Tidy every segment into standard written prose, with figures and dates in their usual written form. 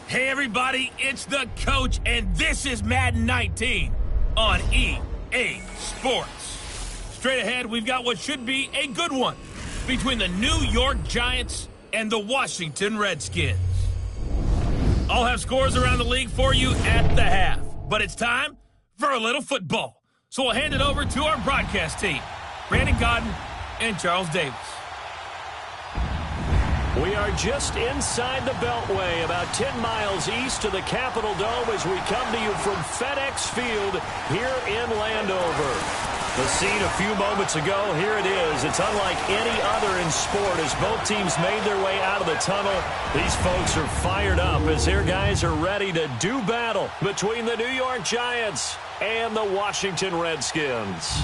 Hey everybody, it's the coach, and this is Madden 19 on EA Sports. Straight ahead, we've got what should be a good one between the New York Giants and the Washington Redskins. I'll have scores around the league for you at the half, but it's time for a little football. So we'll hand it over to our broadcast team, Brandon Godden and Charles Davis. We are just inside the Beltway, about 10 miles east of the Capitol Dome as we come to you from FedEx Field here in Landover. The scene a few moments ago, here it is. It's unlike any other in sport as both teams made their way out of the tunnel. These folks are fired up as their guys are ready to do battle between the New York Giants and the Washington Redskins.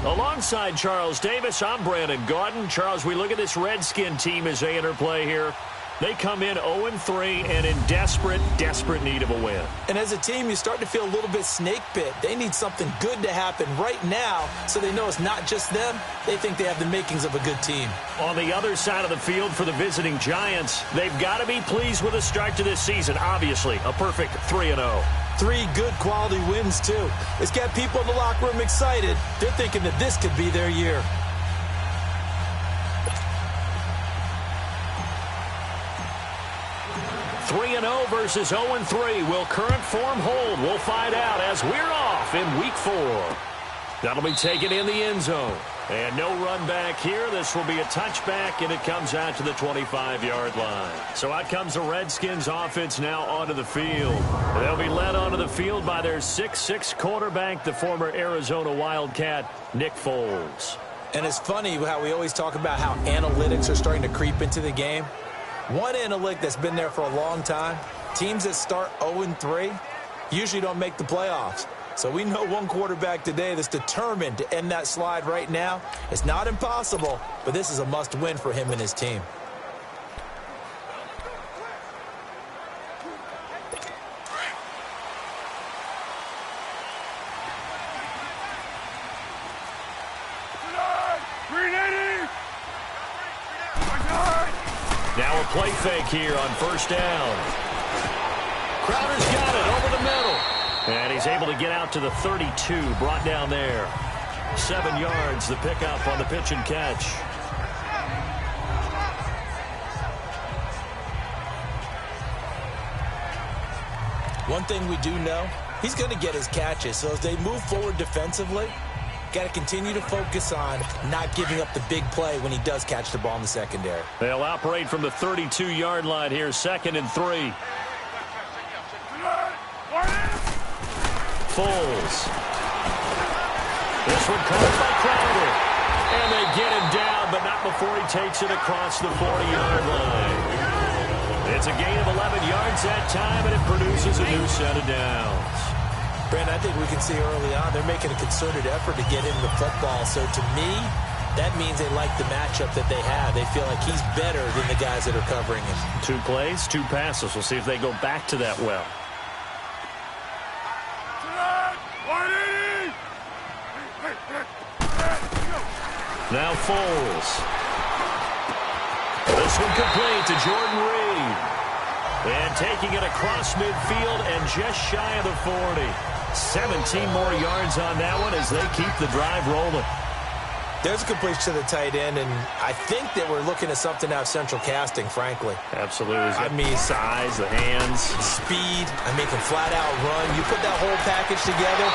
Alongside Charles Davis, I'm Brandon Godden. Charles, we look at this Redskin team as they interplay here. They come in 0-3 and in desperate need of a win. And as a team, you start to feel a little bit snake bit. They need something good to happen right now so they know it's not just them. They think they have the makings of a good team. On the other side of the field for the visiting Giants, they've got to be pleased with the start to this season. Obviously, a perfect 3-0. 3 good quality wins, too. It's got people in the locker room excited. They're thinking that this could be their year. Three 3-0 versus 0-3. Will current form hold? We'll find out as we're off in Week 4. That'll be taken in the end zone. And no run back here. This will be a touchback, and it comes out to the 25-yard line. So out comes the Redskins offense now onto the field. They'll be led onto the field by their 6'6" quarterback, the former Arizona Wildcat, Nick Foles. And it's funny how we always talk about how analytics are starting to creep into the game. One analytic that's been there for a long time, teams that start 0-3 usually don't make the playoffs. So we know one quarterback today that's determined to end that slide right now. It's not impossible, but this is a must-win for him and his team. Now a play fake here on first down. Crowder's got it over the middle. And he's able to get out to the 32, brought down there. 7 yards, the pickup on the pitch and catch. One thing we do know, he's going to get his catches. So as they move forward defensively, got to continue to focus on not giving up the big play when he does catch the ball in the secondary. They'll operate from the 32-yard line here, 2nd and 3. Foles. This one caught by Crowder. And they get him down, but not before he takes it across the 40-yard line. It's a gain of 11 yards that time, and it produces a new set of downs. Brandon, I think we can see early on they're making a concerted effort to get him the football. So to me, that means they like the matchup that they have. They feel like he's better than the guys that are covering him. 2 plays, 2 passes. We'll see if they go back to that well. Now Foles. This one complete to Jordan Reed. And taking it across midfield and just shy of the 40. 17 more yards on that one as they keep the drive rolling. There's a completion to the tight end, and I think that we're looking at something out of central casting, frankly. Absolutely. I mean, size, the hands. Speed. I mean, can flat-out run. You put that whole package together,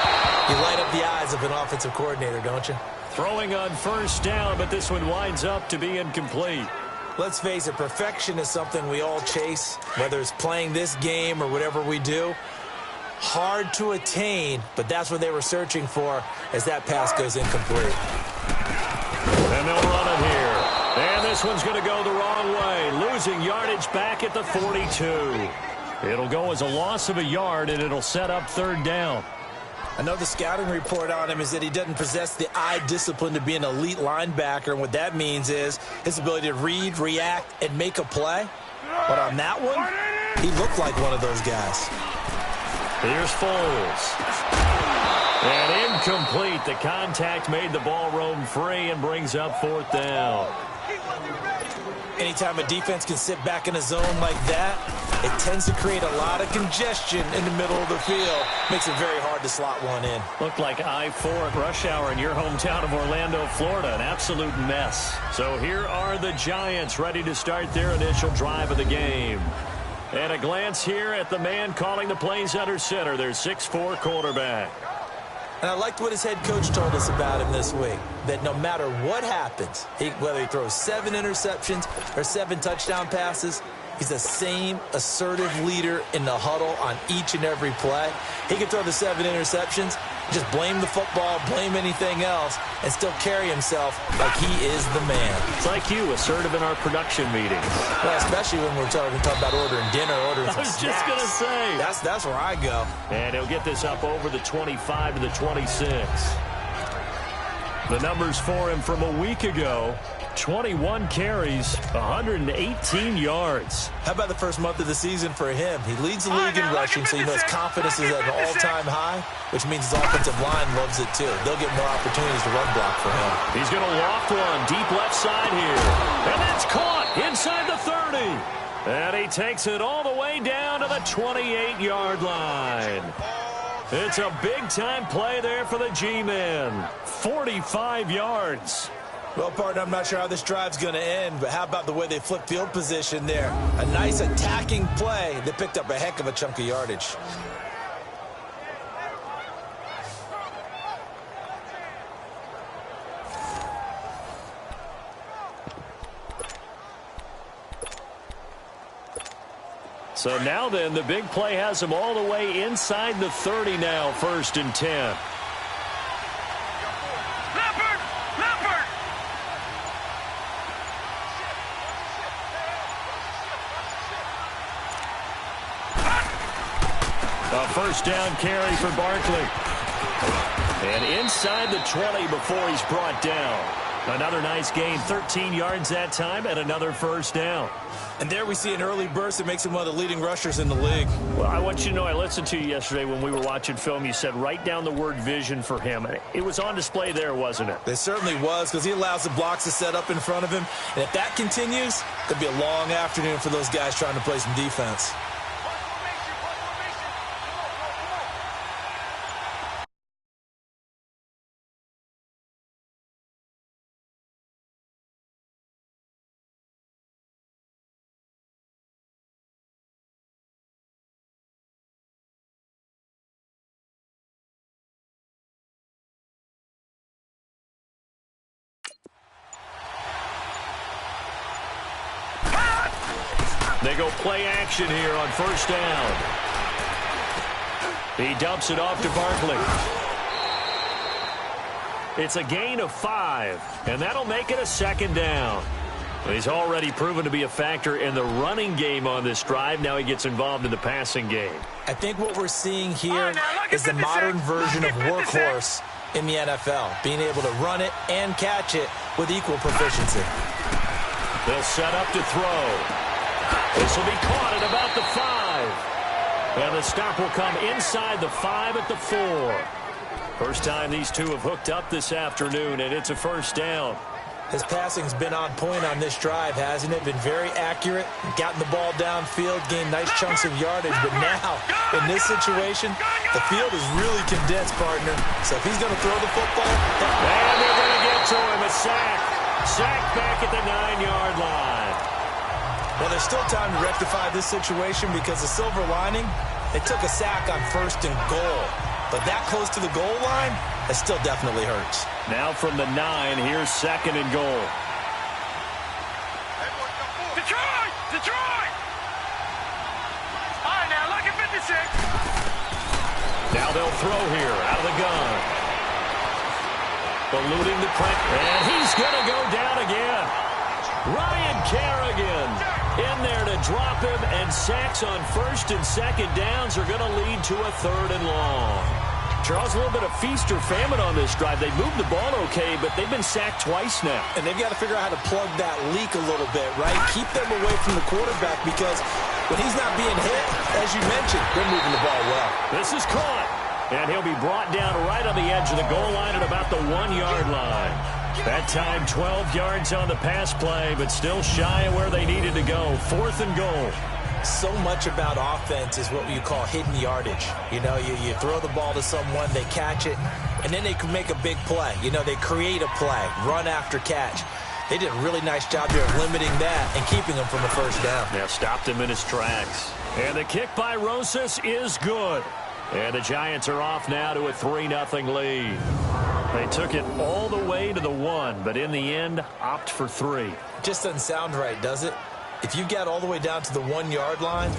you light up the eyes of an offensive coordinator, don't you? Throwing on first down, but this one winds up to be incomplete. Let's face it, perfection is something we all chase, whether it's playing this game or whatever we do. Hard to attain, but that's what they were searching for as that pass goes incomplete. And they'll run it here. And this one's going to go the wrong way, losing yardage back at the 42. It'll go as a loss of a yard, and it'll set up 3rd down. I know the scouting report on him is that he doesn't possess the eye discipline to be an elite linebacker, and what that means is his ability to read, react, and make a play. But on that one, he looked like one of those guys. Here's Foles. And incomplete. The contact made the ball roam free and brings up 4th down. Anytime a defense can sit back in a zone like that, it tends to create a lot of congestion in the middle of the field. Makes it very hard to slot one in. Looked like I-4 at rush hour in your hometown of Orlando, Florida. An absolute mess. So here are the Giants ready to start their initial drive of the game. And a glance here at the man calling the plays under center, their 6'4" quarterback. And I liked what his head coach told us about him this week, that no matter what happens, whether he throws 7 interceptions or 7 touchdown passes, he's the same assertive leader in the huddle on each and every play. He can throw the 7 interceptions, just blame the football, blame anything else, and still carry himself like he is the man. It's like you, assertive in our production meetings. Well, especially when we're talking about ordering dinner, ordering some snacks. I was just going to say. That's where I go. And he'll get this up over the 25 to the 26. The numbers for him from a week ago. 21 carries, 118 yards. How about the first month of the season for him? He leads the league in rushing, so you know his confidence is at an all-time high, which means his offensive line loves it too. They'll get more opportunities to run block for him. He's going to loft one deep left side here. And that's caught inside the 30. And he takes it all the way down to the 28-yard line. It's a big-time play there for the G-men. 45 yards. Well, partner, I'm not sure how this drive's going to end, but how about the way they flip field position there? A nice attacking play that picked up a heck of a chunk of yardage. So now then, the big play has him all the way inside the 30 now, 1st and 10. A first down carry for Barkley. And inside the 20 before he's brought down. Another nice gain, 13 yards that time, and another first down. And there we see an early burst that makes him one of the leading rushers in the league. Well, I want you to know, I listened to you yesterday when we were watching film. You said write down the word vision for him. It was on display there, wasn't it? It certainly was, because he allows the blocks to set up in front of him. And if that continues, it'll be a long afternoon for those guys trying to play some defense. They go play action here on first down. He dumps it off to Barkley. It's a gain of 5, and that'll make it a 2nd down. He's already proven to be a factor in the running game on this drive. Now he gets involved in the passing game. I think what we're seeing here is the modern version of workhorse in the NFL, being able to run it and catch it with equal proficiency. They'll set up to throw. This will be caught at about the 5. And the stop will come inside the 5 at the 4. First time these two have hooked up this afternoon, and it's a first down. His passing's been on point on this drive, hasn't it? Been very accurate, gotten the ball downfield, gained nice chunks of yardage. But now, in this situation, the field is really condensed, partner. So if he's going to throw the football... And they're going to get to him. A sack. Sack back at the 9-yard line. Well, there's still time to rectify this situation because the silver lining, they took a sack on 1st and goal. But that close to the goal line, it still definitely hurts. Now from the 9, here's 2nd and goal. Detroit! Detroit! All right, now look at 56. Now they'll throw here out of the gun. Eluding the pressure. And he's going to go down again. Ryan Kerrigan in there to drop him, and sacks on 1st and 2nd downs are going to lead to a 3rd and long. Charles, a little bit of feast or famine on this drive. They moved the ball okay, but they've been sacked twice now. And they've got to figure out how to plug that leak a little bit, right? Keep them away from the quarterback because when he's not being hit, as you mentioned, they're moving the ball well. This is caught, and he'll be brought down right on the edge of the goal line at about the 1-yard line. That time 12 yards on the pass play, but still shy of where they needed to go. 4th and goal. So much about offense is what you call hidden yardage. You know, you throw the ball to someone, they catch it, and then they can make a big play. You know, they create a play, run after catch. They did a really nice job there of limiting that and keeping him from a first down. Yeah, stopped him in his tracks. And the kick by Rosas is good. And the Giants are off now to a 3-0 lead. They took it all the way to the 1, but in the end, opt for 3. Just doesn't sound right, does it? If you get all the way down to the 1-yard line,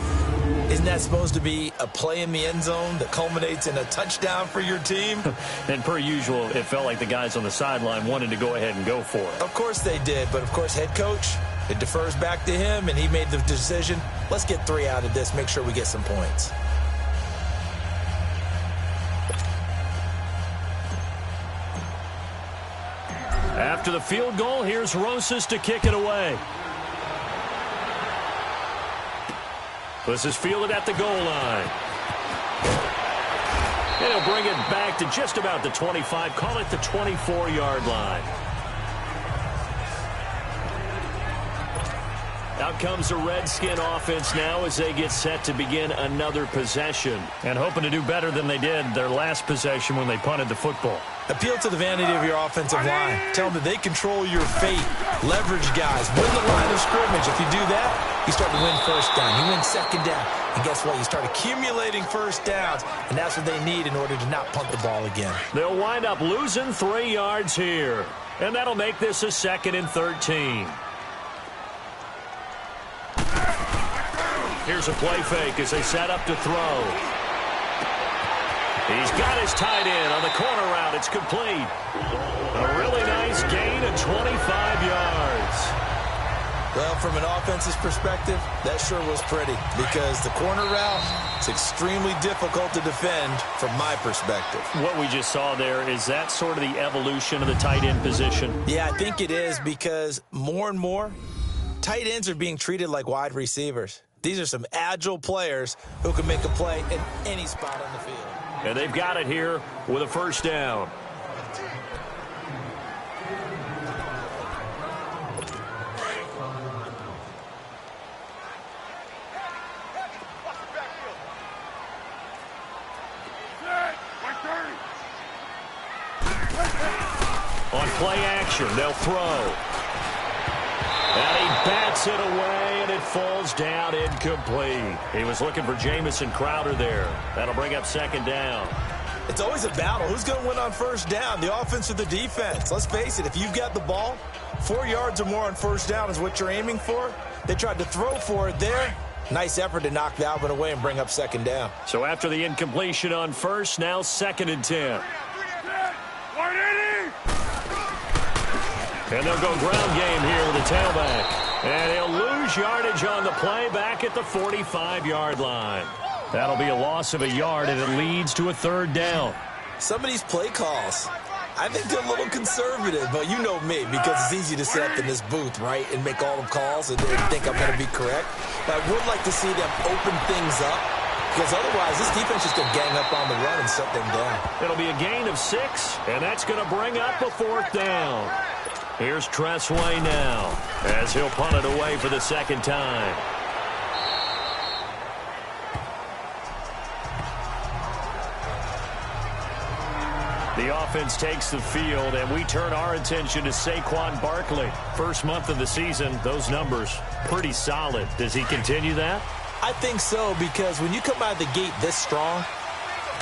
isn't that supposed to be a play in the end zone that culminates in a touchdown for your team? And per usual, it felt like the guys on the sideline wanted to go ahead and go for it. Of course they did, but of course head coach, it defers back to him, and he made the decision. Let's get 3 out of this, make sure we get some points. After the field goal, here's Rosas to kick it away. This is fielded at the goal line. And he'll bring it back to just about the 25, call it the 24-yard line. Out comes the Redskin offense now as they get set to begin another possession. And hoping to do better than they did their last possession when they punted the football. Appeal to the vanity of your offensive line. Tell them that they control your fate. Leverage guys. Win the line of scrimmage. If you do that, you start to win first down. You win second down. And guess what? You start accumulating first downs. And that's what they need in order to not punt the ball again. They'll wind up losing 3 yards here. And that'll make this a 2nd and 13. Here's a play fake as they set up to throw. He's got his tight end on the corner route. It's complete. A really nice gain of 25 yards. Well, from an offense's perspective, that sure was pretty because the corner route is extremely difficult to defend from my perspective. What we just saw there, is that sort of the evolution of the tight end position? Yeah, I think it is because more and more, tight ends are being treated like wide receivers. These are some agile players who can make a play in any spot on the field. And they've got it here with a first down. On play action, they'll throw. And he bats it away, and it falls down incomplete. He was looking for Jamison Crowder there. That'll bring up 2nd down. It's always a battle. Who's going to win on first down, the offense or the defense? Let's face it, if you've got the ball, 4 yards or more on first down is what you're aiming for. They tried to throw for it there. Nice effort to knock that one away and bring up 2nd down. So after the incompletion on first, now 2nd and 10. And they'll go ground game here with the tailback. And he'll lose yardage on the play back at the 45-yard line. That'll be a loss of a yard, and it leads to a 3rd down. Some of these play calls, I think they're a little conservative, but you know me, because it's easy to sit up in this booth, right, and make all the calls and think I'm going to be correct. But I would like to see them open things up, because otherwise this defense is going to gang up on the run and shut them down. It'll be a gain of 6, and that's going to bring up a 4th down. Here's Tressway now, as he'll punt it away for the 2nd time. The offense takes the field, and we turn our attention to Saquon Barkley. First month of the season, those numbers pretty solid. Does he continue that? I think so, because when you come out of the gate this strong,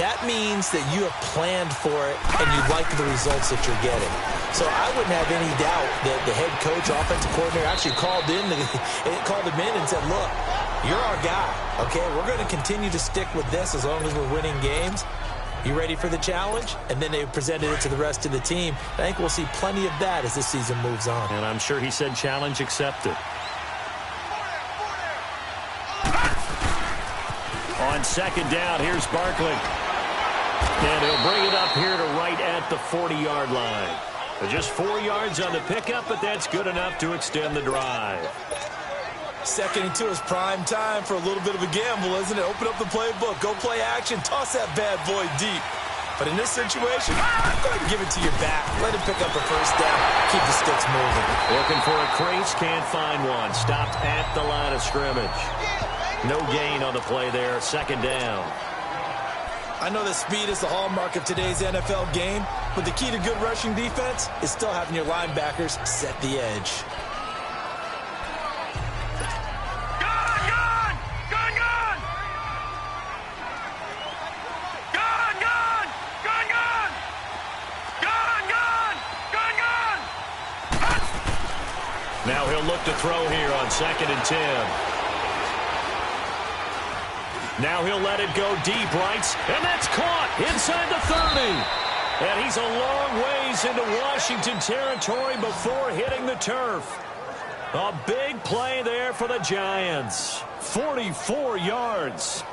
that means that you have planned for it and you like the results that you're getting. So I wouldn't have any doubt that the head coach, offensive coordinator, actually called him in and said, look, you're our guy, okay? We're going to continue to stick with this as long as we're winning games. You ready for the challenge? And then they presented it to the rest of the team. I think we'll see plenty of that as this season moves on. And I'm sure he said challenge accepted. On 2nd down, here's Barkley. And he'll bring it up here to right at the 40-yard line. Just 4 yards on the pickup, but that's good enough to extend the drive. 2nd and 2 is prime time for a little bit of a gamble, isn't it? Open up the playbook, go play action, toss that bad boy deep. But in this situation, go ahead and give it to your back. Let him pick up a first down. Keep the sticks moving. Looking for a crease, can't find one. Stopped at the line of scrimmage. No gain on the play there. Second down. I know that speed is the hallmark of today's NFL game, but the key to good rushing defense is still having your linebackers set the edge. Now he'll look to throw here on 2nd and 10. Now he'll let it go deep, rights, and that's caught inside the 30. And he's a long ways into Washington territory before hitting the turf. A big play there for the Giants. 44 yards.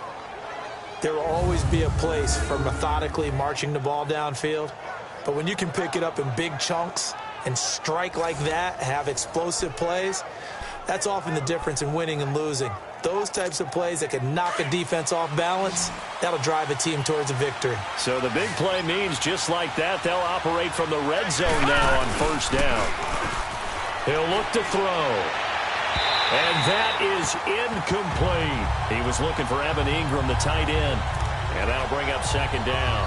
There will always be a place for methodically marching the ball downfield, but when you can pick it up in big chunks and strike like that, have explosive plays, that's often the difference in winning and losing. Those types of plays that can knock a defense off balance, that'll drive a team towards a victory. So the big play means just like that, they'll operate from the red zone now on first down. He'll look to throw. And that is incomplete. He was looking for Evan Ingram, the tight end. And that'll bring up second down.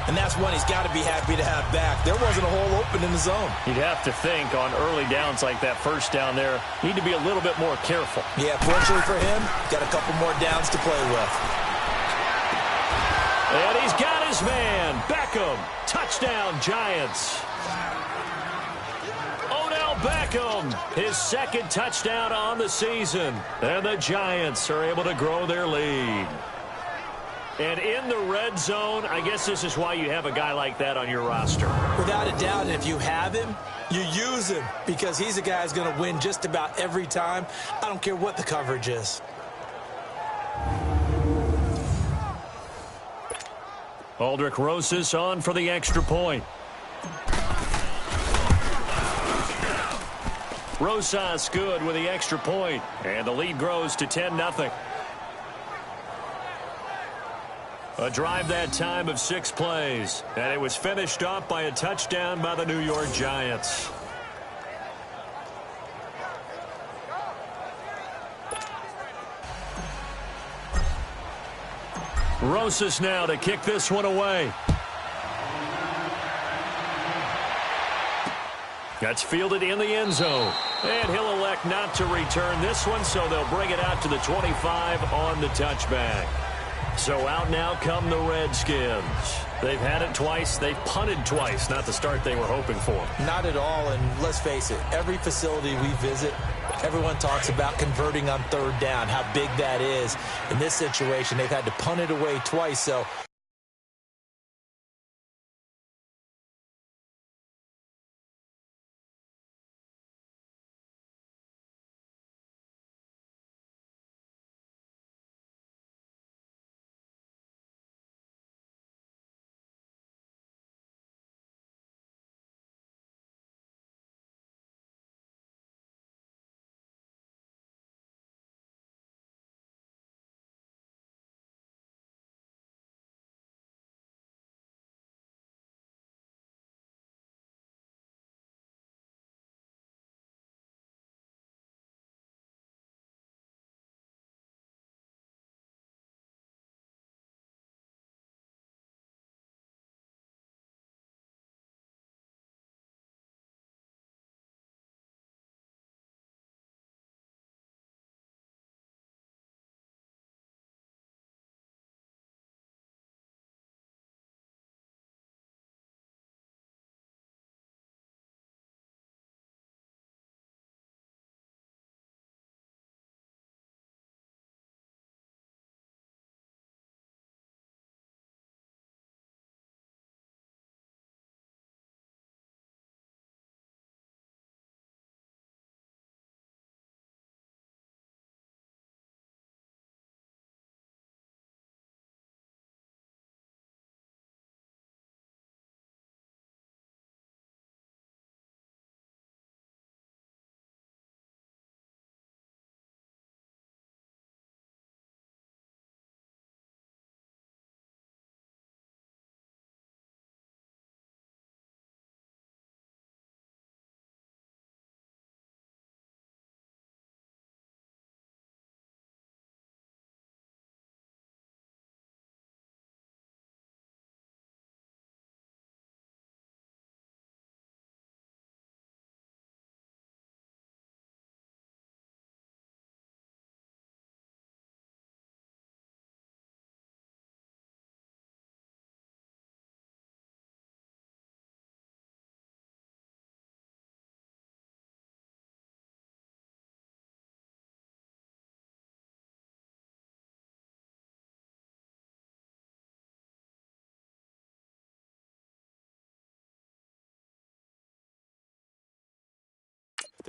And that's one he's got to be happy to have back. There wasn't a hole open in the zone. You'd have to think on early downs like that first down there, need to be a little bit more careful. Yeah, fortunately for him, got a couple more downs to play with. And he's got his man, Beckham. Touchdown, Giants. Odell Beckham, his second touchdown on the season. And the Giants are able to grow their lead. And in the red zone, I guess this is why you have a guy like that on your roster. Without a doubt, and if you have him, you use him because he's a guy who's going to win just about every time. I don't care what the coverage is. Aldrick Rosas on for the extra point. Rosas good with the extra point, and the lead grows to 10-0. A drive that time of 6 plays, and it was finished off by a touchdown by the New York Giants. Rosas now to kick this one away. That's fielded in the end zone. And he'll elect not to return this one, so they'll bring it out to the 25 on the touchback. So out now come the Redskins. They've had it twice. They've punted twice. Not the start they were hoping for. Not at all, and let's face it, every facility we visit, everyone talks about converting on third down, how big that is. In this situation, they've had to punt it away twice, so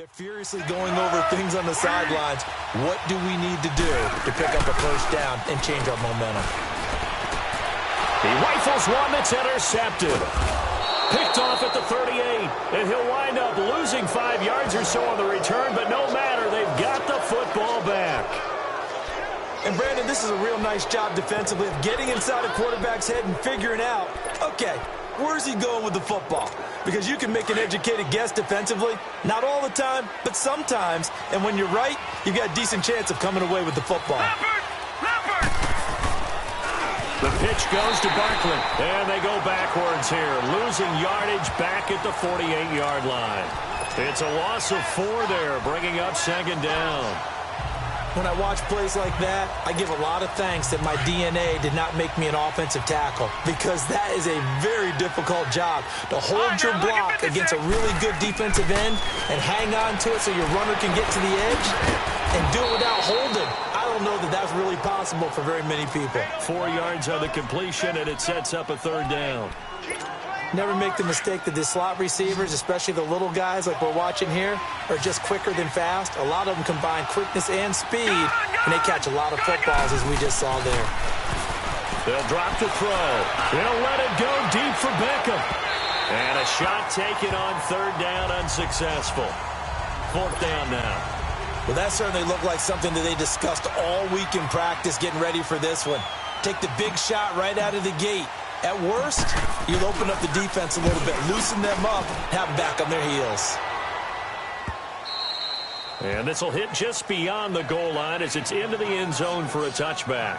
They're furiously going over things on the sidelines. What do we need to do to pick up a first down and change our momentum? He rifles one that's intercepted. Picked off at the 38, and he'll wind up losing 5 yards or so on the return, but no matter, they've got the football back. And, Brandon, this is a real nice job defensively of getting inside a quarterback's head and figuring out, okay, where's he going with the football? Because you can make an educated guess defensively, not all the time, but sometimes. And when you're right, you've got a decent chance of coming away with the football. The pitch goes to Barkley, and they go backwards here, losing yardage back at the 48-yard line. It's a loss of 4 there, bringing up second down. When I watch plays like that, I give a lot of thanks that my DNA did not make me an offensive tackle, because that is a very difficult job to hold your block against a really good defensive end and hang on to it so your runner can get to the edge and do it without holding. I don't know that that's really possible for very many people. 4 yards on the completion, and it sets up a third down. Never make the mistake that the slot receivers, especially the little guys like we're watching here, are just quicker than fast. A lot of them combine quickness and speed, and they catch a lot of footballs, as we just saw there. They'll drop the throw. They'll let it go deep for Beckham. And a shot taken on third down, unsuccessful. Fourth down now. Well, that certainly looked like something that they discussed all week in practice getting ready for this one. Take the big shot right out of the gate. At worst, you'll open up the defense a little bit, loosen them up, have them back on their heels. And this will hit just beyond the goal line as it's into the end zone for a touchback.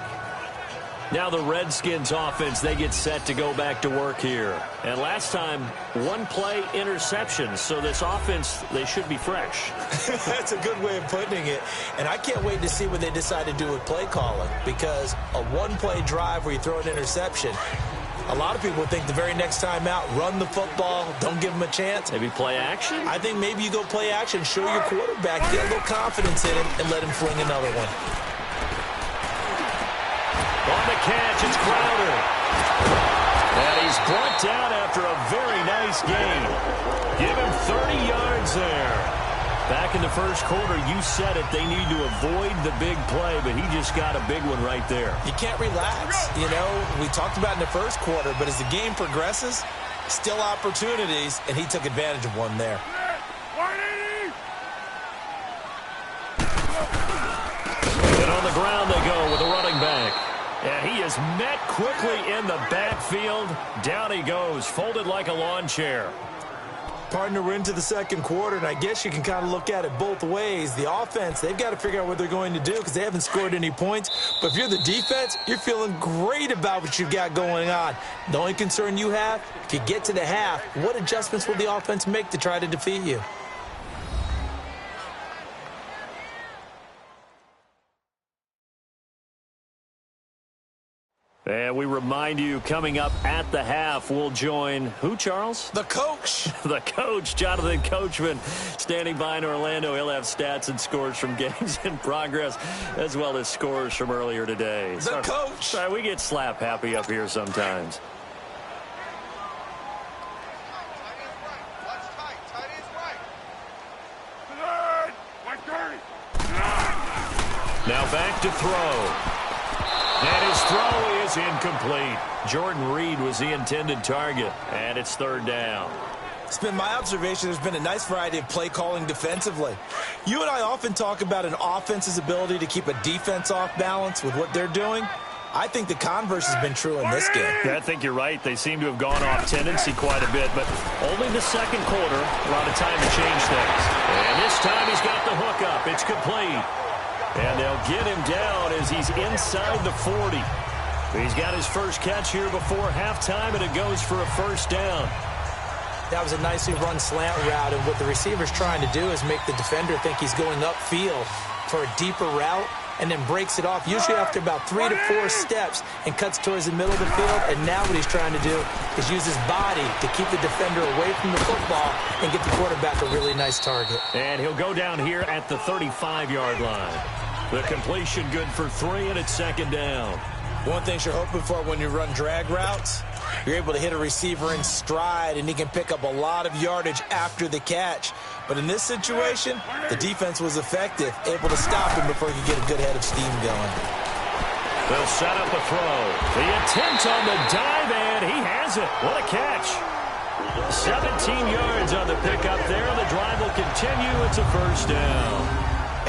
Now the Redskins offense, they get set to go back to work here. And last time, 1-play interception. So this offense, they should be fresh. That's a good way of putting it. And I can't wait to see what they decide to do with play calling. Because a 1-play drive where you throw an interception, a lot of people think the very next time out, run the football, don't give them a chance. Maybe play action? I think maybe you go play action, show your quarterback, get a little confidence in him, and let him fling another one. On the catch, it's Crowder. And he's brought down after a very nice game. Give him 30 yards there. Back in the first quarter, you said it, they need to avoid the big play, but he just got a big one right there. You can't relax. You know, we talked about in the first quarter, but as the game progresses, still opportunities, and he took advantage of one there. And on the ground they go with a running back. And he is met quickly in the backfield. Down he goes, folded like a lawn chair. Partner, we're into the second quarter, and I guess you can kind of look at it both ways. The offense, they've got to figure out what they're going to do because they haven't scored any points. But if you're the defense, you're feeling great about what you've got going on. The only concern you have, if you get to the half, what adjustments will the offense make to try to defeat you? And we remind you, coming up at the half, we'll join who, Charles? The coach. The coach, Jonathan Coachman, standing by in Orlando. He'll have stats and scores from games in progress, as well as scores from earlier today. The coach. Sorry, we get slap happy up here sometimes. Now back to throw. And his throw is incomplete. Jordan Reed was the intended target, and it's third down. It's been my observation there's been a nice variety of play calling defensively. You and I often talk about an offense's ability to keep a defense off balance with what they're doing. I think the converse has been true in this game. Yeah, I think you're right. They seem to have gone off tendency quite a bit, but only the second quarter, a lot of time to change things. And this time he's got the hook up. It's complete. And they'll get him down as he's inside the 40. He's got his first catch here before halftime, and it goes for a first down. That was a nicely run slant route, and what the receiver's trying to do is make the defender think he's going upfield for a deeper route, and then breaks it off, usually after about 3 to 4 steps, and cuts towards the middle of the field. And now what he's trying to do is use his body to keep the defender away from the football and get the quarterback a really nice target. And he'll go down here at the 35-yard line. The completion good for 3, and it's second down. One thing you're hoping for when you run drag routes, you're able to hit a receiver in stride, and he can pick up a lot of yardage after the catch. But in this situation, the defense was effective, able to stop him before he could get a good head of steam going. They'll set up a throw. The attempt on the dive, and he has it. What a catch. 17 yards on the pickup there. The drive will continue. It's a first down.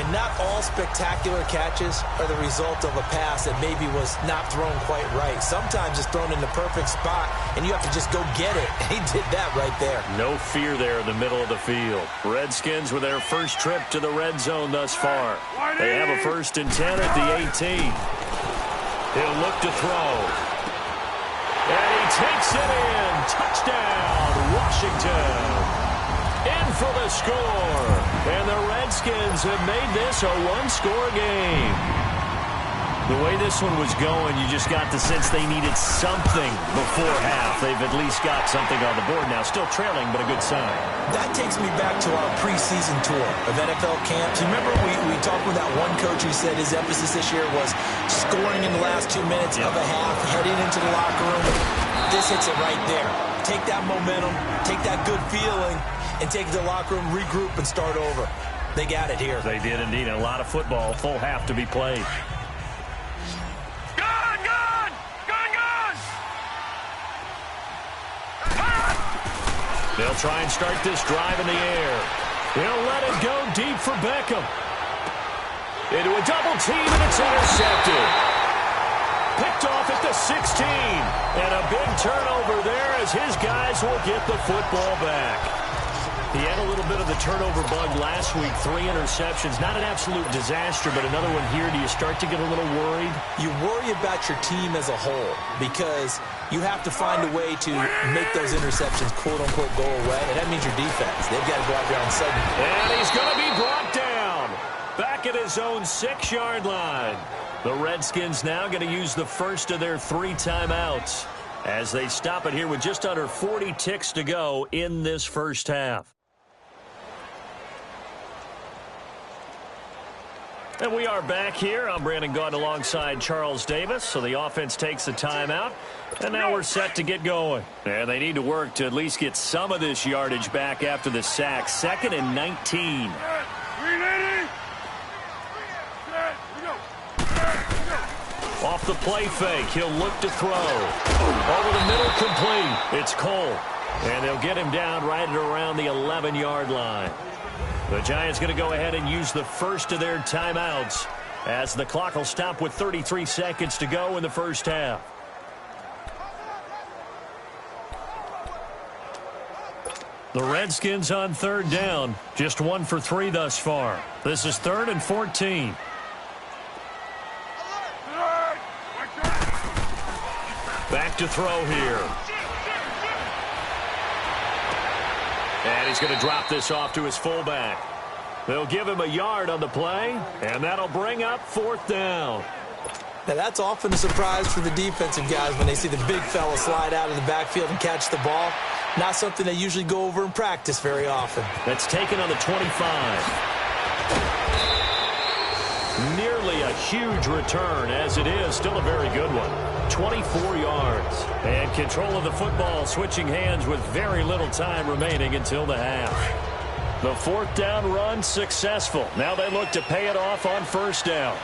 And not all spectacular catches are the result of a pass that maybe was not thrown quite right. Sometimes it's thrown in the perfect spot, and you have to just go get it. He did that right there. No fear there in the middle of the field. Redskins with their first trip to the red zone thus far. They have a 1st and 10 at the 18. He'll look to throw. And he takes it in. Touchdown, Washington. In for the score. And the Redskins have made this a one-score game. The way this one was going, you just got the sense they needed something before half. They've at least got something on the board now. Still trailing, but a good sign. That takes me back to our preseason tour of NFL camps. You remember we talked with that one coach who said his emphasis this year was scoring in the last 2 minutes of a half, heading into the locker room. This hits it right there. Take that momentum, take that good feeling, and take it to the locker room, regroup, and start over. They got it here. They did indeed. A lot of football, full half to be played. They'll try and start this drive in the air. He'll let it go deep for Beckham. Into a double team, and it's intercepted. Picked off at the 16. And a big turnover there as his guys will get the football back. He had a little bit of the turnover bug last week, 3 interceptions. Not an absolute disaster, but another one here. Do you start to get a little worried? You worry about your team as a whole because you have to find a way to make those interceptions, quote-unquote, go away, and that means your defense. They've got to go out there on sudden. And he's going to be brought down. Back at his own 6-yard line. The Redskins now going to use the first of their 3 timeouts as they stop it here with just under 40 ticks to go in this first half. And we are back here. I'm Brandon Gaudin alongside Charles Davis. So the offense takes a timeout. And now we're set to get going. And they need to work to at least get some of this yardage back after the sack. 2nd and 19. Off the play fake. He'll look to throw. Over the middle, complete. It's Cole. And they'll get him down right at around the 11-yard line. The Giants going to go ahead and use the first of their timeouts as the clock will stop with 33 seconds to go in the first half. The Redskins on 3rd down. Just 1 for 3 thus far. This is 3rd and 14. Back to throw here. And he's going to drop this off to his fullback. They'll give him a yard on the play, and that'll bring up 4th down. Now, that's often a surprise for the defensive guys when they see the big fella slide out of the backfield and catch the ball. Not something they usually go over in practice very often. That's taken on the 25. Nearly a huge return, as it is. Still a very good one. 24 yards. And control of the football switching hands with very little time remaining until the half. The 4th down run successful. Now they look to pay it off on 1st down.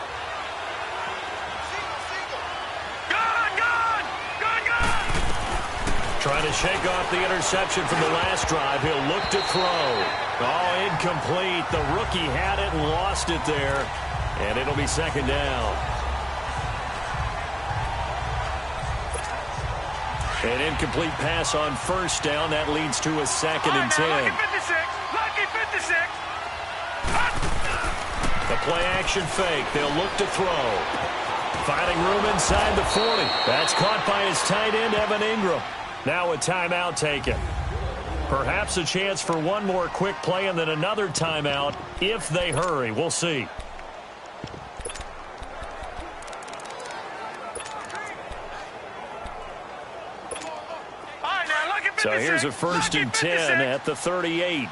Trying to shake off the interception from the last drive. He'll look to throw. Oh, incomplete. The rookie had it and lost it there. And it'll be 2nd down. An incomplete pass on 1st down. That leads to a 2nd and 10. Lucky 56. The play action fake. They'll look to throw. Finding room inside the 40. That's caught by his tight end, Evan Ingram. Now a timeout taken. Perhaps a chance for one more quick play and then another timeout if they hurry. We'll see. So here's a 1st and 10 at the 38.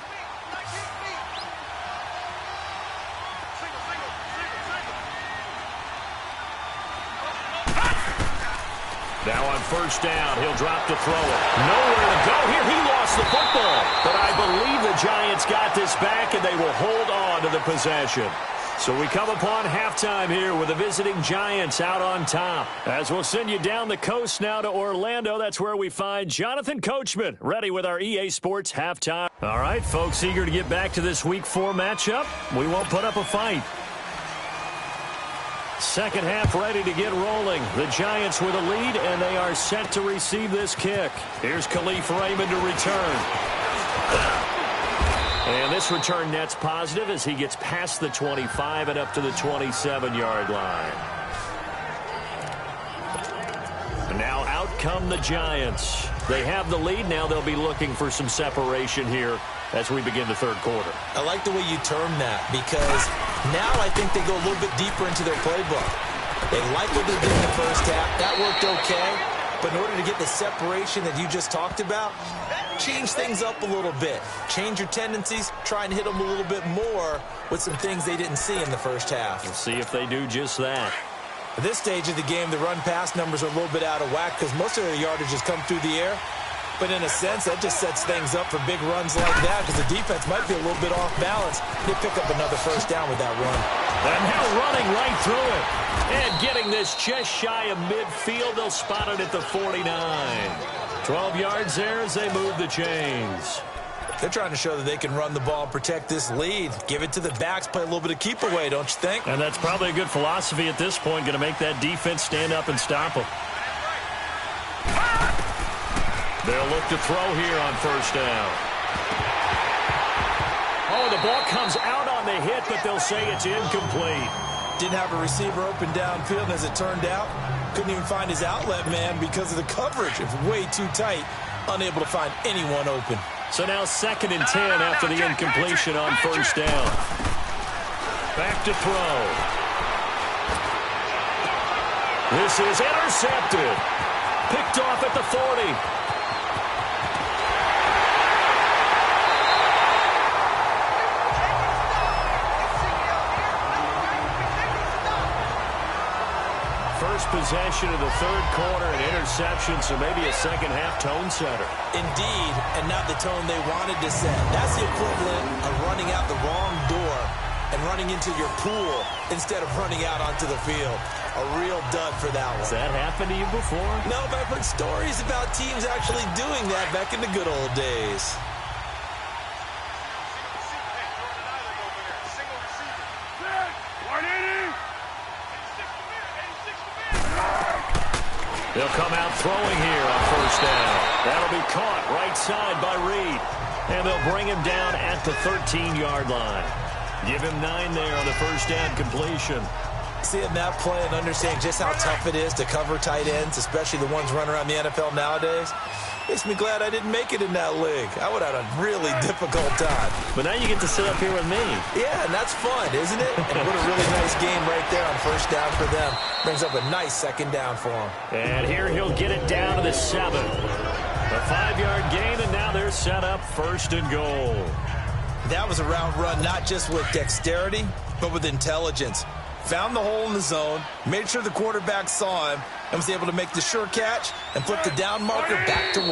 Now on first down, he'll drop to throw it. Nowhere to go here. He lost the football. But I believe the Giants got this back, and they will hold on to the possession. So we come upon halftime here with the visiting Giants out on top. As we'll send you down the coast now to Orlando, that's where we find Jonathan Coachman ready with our EA Sports halftime. All right, folks, eager to get back to this Week 4 matchup. We won't put up a fight. Second half ready to get rolling. The Giants with a lead, and they are set to receive this kick. Here's Khalif Raymond to return. And this return net's positive as he gets past the 25 and up to the 27-yard line. And now out come the Giants. They have the lead. Now they'll be looking for some separation here as we begin the third quarter. I like the way you term that because now I think they go a little bit deeper into their playbook. They like what they did in the first half. That worked okay. But in order to get the separation that you just talked about, change things up a little bit. Change your tendencies. Try and hit them a little bit more with some things they didn't see in the first half. We'll see if they do just that. At this stage of the game, the run-pass numbers are a little bit out of whack because most of their yardage has come through the air. But in a sense, that just sets things up for big runs like that because the defense might be a little bit off balance. They pick up another first down with that run. And now running right through it. And getting this just shy of midfield. They'll spot it at the 49. 12 yards there as they move the chains. They're trying to show that they can run the ball and protect this lead. Give it to the backs, play a little bit of keep away, don't you think? And that's probably a good philosophy at this point. Going to make that defense stand up and stop them. They'll look to throw here on first down. Oh, the ball comes out on the hit, but they'll say it's incomplete. Didn't have a receiver open downfield, and as it turned out, couldn't even find his outlet man because of the coverage. It's way too tight, unable to find anyone open. So now 2nd and 10 after the incompletion on first down. Back to throw. This is intercepted. Picked off at the 40. First possession of the third quarter, an interception, so maybe a second-half tone setter. Indeed, and not the tone they wanted to set. That's the equivalent of running out the wrong door and running into your pool instead of running out onto the field. A real dud for that one. Has that happened to you before? No, but I've heard stories about teams actually doing that back in the good old days. They'll come out throwing here on first down. That'll be caught right side by Reed. And they'll bring him down at the 13-yard line. Give him 9 there on the first down completion. Seeing that play and understanding just how tough it is to cover tight ends, especially the ones running around the NFL nowadays, makes me glad I didn't make it in that league. I would have had a really difficult time. But now you get to sit up here with me. Yeah, and that's fun, isn't it? And what a really nice game right there on first down for them. Brings up a nice second down for them. And here he'll get it down to the 7. A 5-yard gain, and now they're set up 1st and goal. That was a route run not just with dexterity, but with intelligence. Found the hole in the zone, made sure the quarterback saw him, and was able to make the sure catch and flip the down marker back to 1.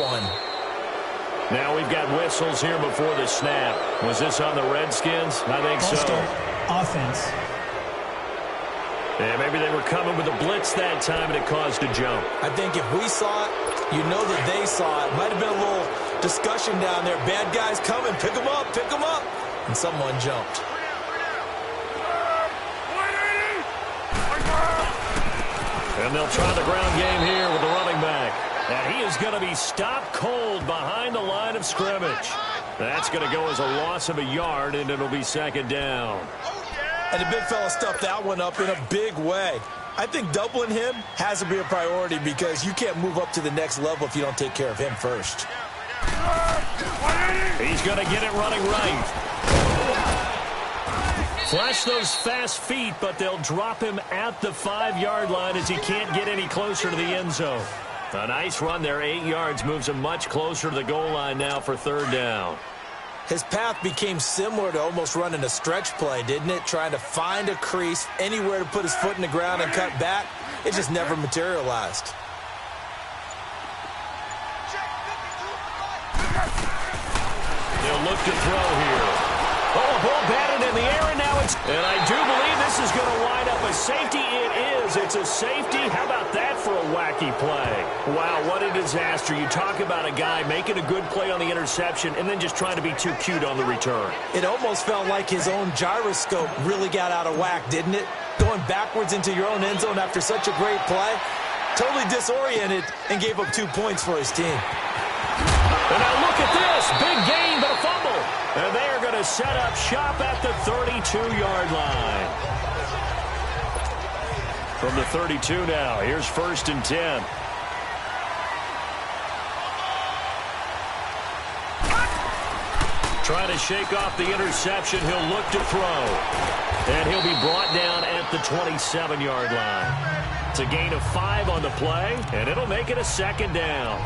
Now we've got whistles here before the snap. Was this on the Redskins? I think so. Offense. Yeah, maybe they were coming with a blitz that time, and it caused a jump. I think if we saw it, you know that they saw it. Might have been a little discussion down there. Bad guys coming. Pick them up. Pick them up. And someone jumped. And they'll try the ground game here with the running back. And he is going to be stopped cold behind the line of scrimmage. That's going to go as a loss of a yard, and it'll be 2nd down. And the big fella stuffed that one up in a big way. I think doubling him has to be a priority because you can't move up to the next level if you don't take care of him first. He's going to get it running right. Flash those fast feet, but they'll drop him at the 5-yard line as he can't get any closer to the end zone. A nice run there, 8 yards, moves him much closer to the goal line now for 3rd down. His path became similar to almost running a stretch play, didn't it? Trying to find a crease, anywhere to put his foot in the ground and cut back. It just never materialized. They'll look to throw here. Oh, a ball batted in the air, and now it's... And I do believe this is going to wind up a safety. It is. It's a safety. How about that for a wacky play? Wow, what a disaster. You talk about a guy making a good play on the interception and then just trying to be too cute on the return. It almost felt like his own gyroscope really got out of whack, didn't it? Going backwards into your own end zone after such a great play. Totally disoriented and gave up 2 points for his team. And now look at this. Big gain, but a fumble. And they are going to set up shop at the 32-yard line. From the 32 now, here's 1st and 10. Trying to shake off the interception. He'll look to throw. And he'll be brought down at the 27-yard line. It's a gain of 5 on the play, and it'll make it a 2nd down.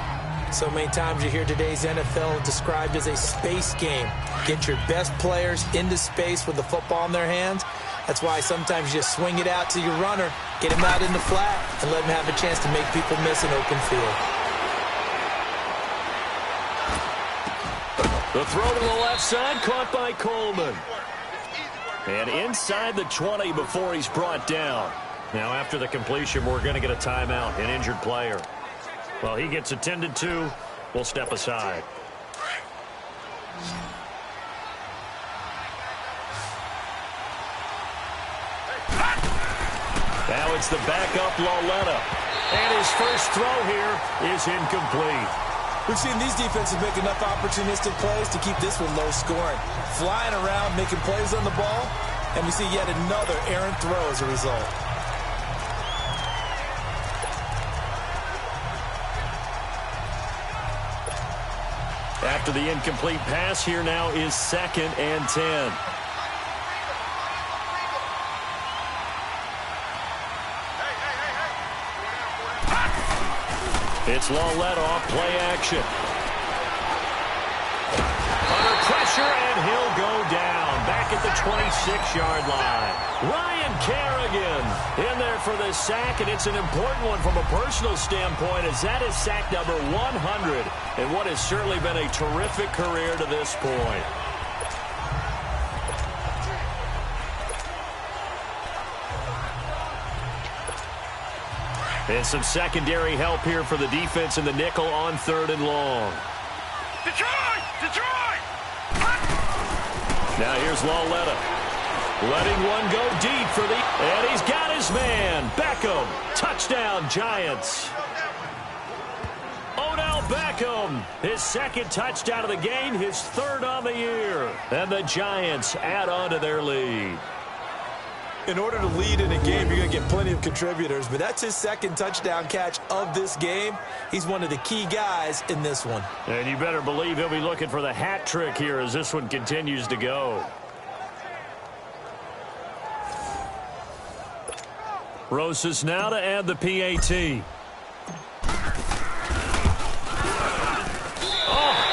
So many times you hear today's NFL described as a space game. Get your best players into space with the football in their hands. That's why sometimes you just swing it out to your runner, get him out in the flat, and let him have a chance to make people miss an open field. The throw to the left side, caught by Coleman. And inside the 20 before he's brought down. Now after the completion, we're going to get a timeout, an injured player. Well, he gets attended to. We'll step aside. Now it's the backup Lauletta. And his first throw here is incomplete. We've seen these defenses make enough opportunistic plays to keep this one low scoring. Flying around, making plays on the ball, and we see yet another errant throw as a result. After the incomplete pass, here now is 2nd and 10. It's Lauletta off play action. Under pressure, and he'll go down. Back at the 26-yard line. Ryan Kerrigan in there for the sack, and it's an important one from a personal standpoint, as that is sack number 100, and what has certainly been a terrific career to this point. And some secondary help here for the defense in the nickel on 3rd and long. Detroit! Detroit! Now here's Lauletta. Letting one go deep for the... And he's got his man. Beckham. Touchdown, Giants. Odell Beckham. His 2nd touchdown of the game. His 3rd on the year. And the Giants add on to their lead. In order to lead in a game, you're going to get plenty of contributors, but that's his 2nd touchdown catch of this game. He's one of the key guys in this one. And you better believe he'll be looking for the hat trick here as this one continues to go. Rosas now to add the PAT.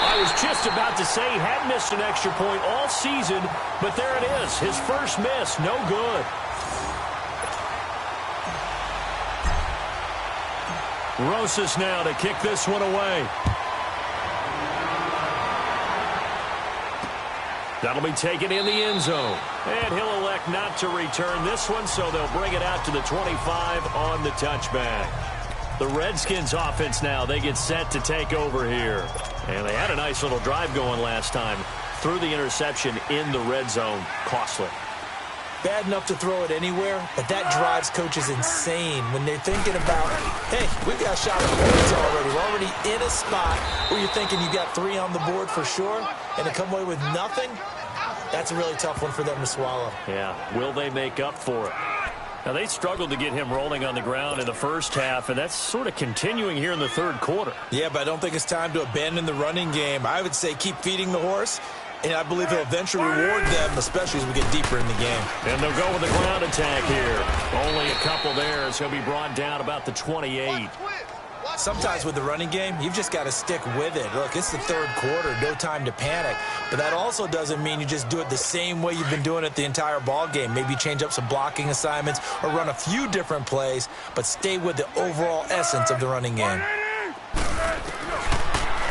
I was just about to say he hadn't missed an extra point all season, but there it is. His first miss, no good. Rosas now to kick this one away. That'll be taken in the end zone. And he'll elect not to return this one, so they'll bring it out to the 25 on the touchback. The Redskins offense now, they get set to take over here. And they had a nice little drive going last time. Threw the interception in the red zone. Costly. Bad enough to throw it anywhere, but that drives coaches insane when they're thinking about, hey, we've got a shot at points already. We're already in a spot where you're thinking you got 3 on the board for sure, and to come away with nothing, that's a really tough one for them to swallow. Yeah, will they make up for it? Now, they struggled to get him rolling on the ground in the first half, and that's sort of continuing here in the 3rd quarter. Yeah, but I don't think it's time to abandon the running game. I would say keep feeding the horse, and I believe he'll eventually reward them, especially as we get deeper in the game. And they'll go with the ground attack here. Only a couple there, so he'll be brought down about the 28. Sometimes with the running game, you've just got to stick with it. Look, it's the 3rd quarter, no time to panic. But that also doesn't mean you just do it the same way you've been doing it the entire ball game. Maybe change up some blocking assignments or run a few different plays, but stay with the overall essence of the running game.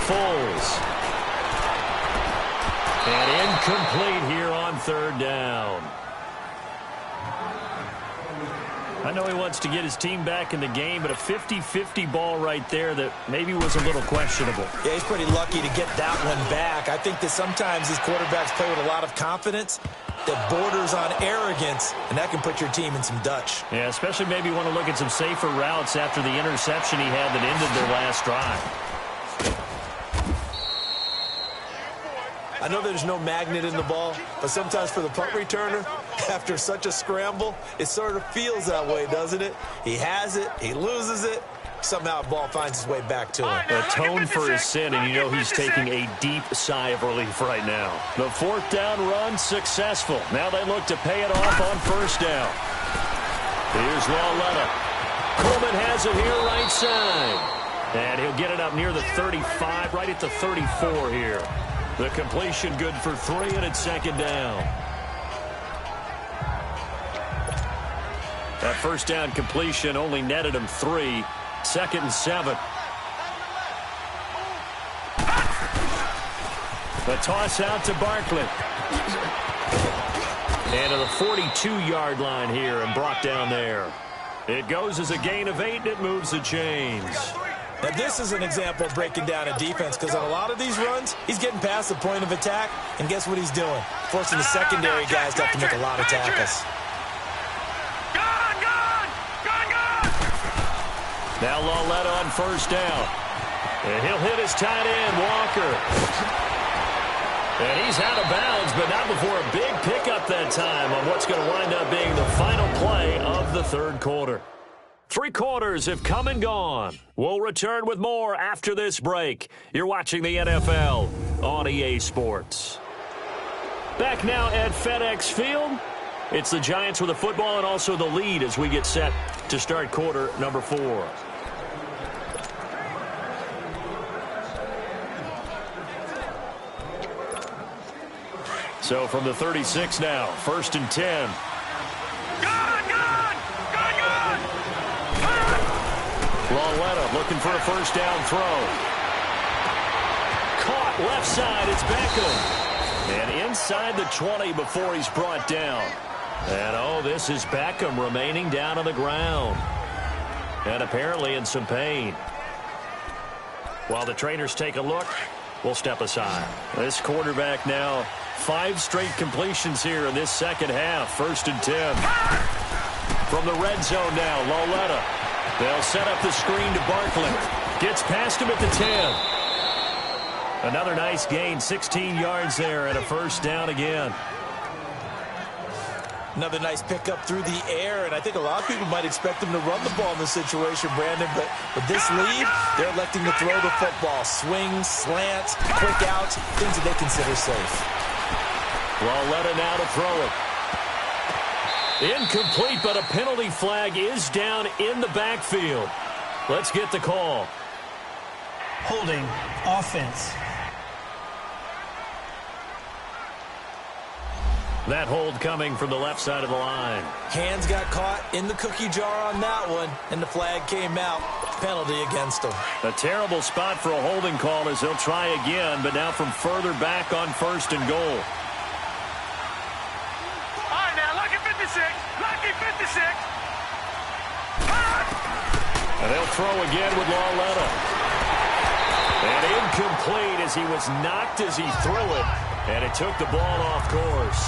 Foles. And incomplete here on third down. I know he wants to get his team back in the game, but a 50-50 ball right there that maybe was a little questionable. Yeah, he's pretty lucky to get that one back. I think that sometimes these quarterbacks play with a lot of confidence that borders on arrogance, and that can put your team in some Dutch. Yeah, especially maybe want to look at some safer routes after the interception he had that ended their last drive. I know there's no magnet in the ball, but sometimes for the punt returner, after such a scramble, it sort of feels that way, doesn't it? He has it, he loses it, somehow the ball finds its way back to him. Atone for his sin, and you know he's taking a deep sigh of relief right now. The fourth down run successful. Now they look to pay it off on first down. Here's Lauletta. Coleman has it here right side. And he'll get it up near the 35, right at the 34 here. The completion good for 3, and it's second down. That first down completion only netted him 3. Second and 7. The toss out to Barkley. And to the 42-yard line here and brought down there. It goes as a gain of 8, and it moves the chains. Now, this is an example of breaking down a defense, because on a lot of these runs, he's getting past the point of attack, and guess what he's doing? Forcing the secondary guys to have to make a lot of tackles. Now Lauletta on first down. And he'll hit his tight end, Walker. And he's out of bounds, but not before a big pickup that time on what's going to wind up being the final play of the third quarter. 3 quarters have come and gone. We'll return with more after this break. You're watching the NFL on EA Sports. Back now at FedEx Field. It's the Giants with the football and also the lead as we get set to start quarter number 4. So from the 36 now, first and 10. Lauletta looking for a first down throw. Caught left side, it's Beckham. And inside the 20 before he's brought down. And this is Beckham remaining down on the ground. And apparently in some pain. While the trainers take a look, we'll step aside. This quarterback now, 5 straight completions here in this second half. First and 10. From the red zone now, Lauletta. They'll set up the screen to Barkley. Gets past him at the 10. Another nice gain, 16 yards there and a first down again. Another nice pickup through the air, and I think a lot of people might expect them to run the ball in this situation, Brandon, but with this lead, they're electing to throw the football. Swings, slants, quick outs, things that they consider safe. Lauletta now to throw it. Incomplete, but a penalty flag is down in the backfield. Let's get the call. Holding offense. That hold coming from the left side of the line. Hands got caught in the cookie jar on that one, and the flag came out. Penalty against him. A terrible spot for a holding call as he'll try again, but now from further back on first and goal. All right, now, lucky 56. Lucky 56. And they'll throw again with Lauletta. And incomplete as he was knocked as he threw it. And it took the ball off course.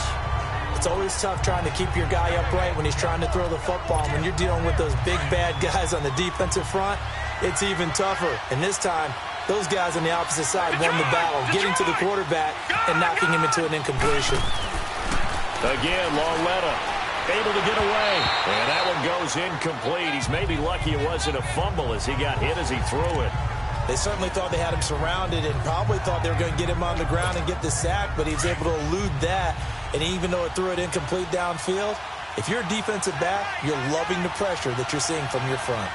It's always tough trying to keep your guy upright when he's trying to throw the football. When you're dealing with those big, bad guys on the defensive front, it's even tougher. And this time, those guys on the opposite side won the battle, getting to the quarterback and knocking him into an incompletion. Again, Lauletta able to get away. And that one goes incomplete. He's maybe lucky it wasn't a fumble as he got hit as he threw it. They certainly thought they had him surrounded and probably thought they were going to get him on the ground and get the sack, but he was able to elude that. And even though it threw it incomplete downfield, if you're a defensive back, you're loving the pressure that you're seeing from your front.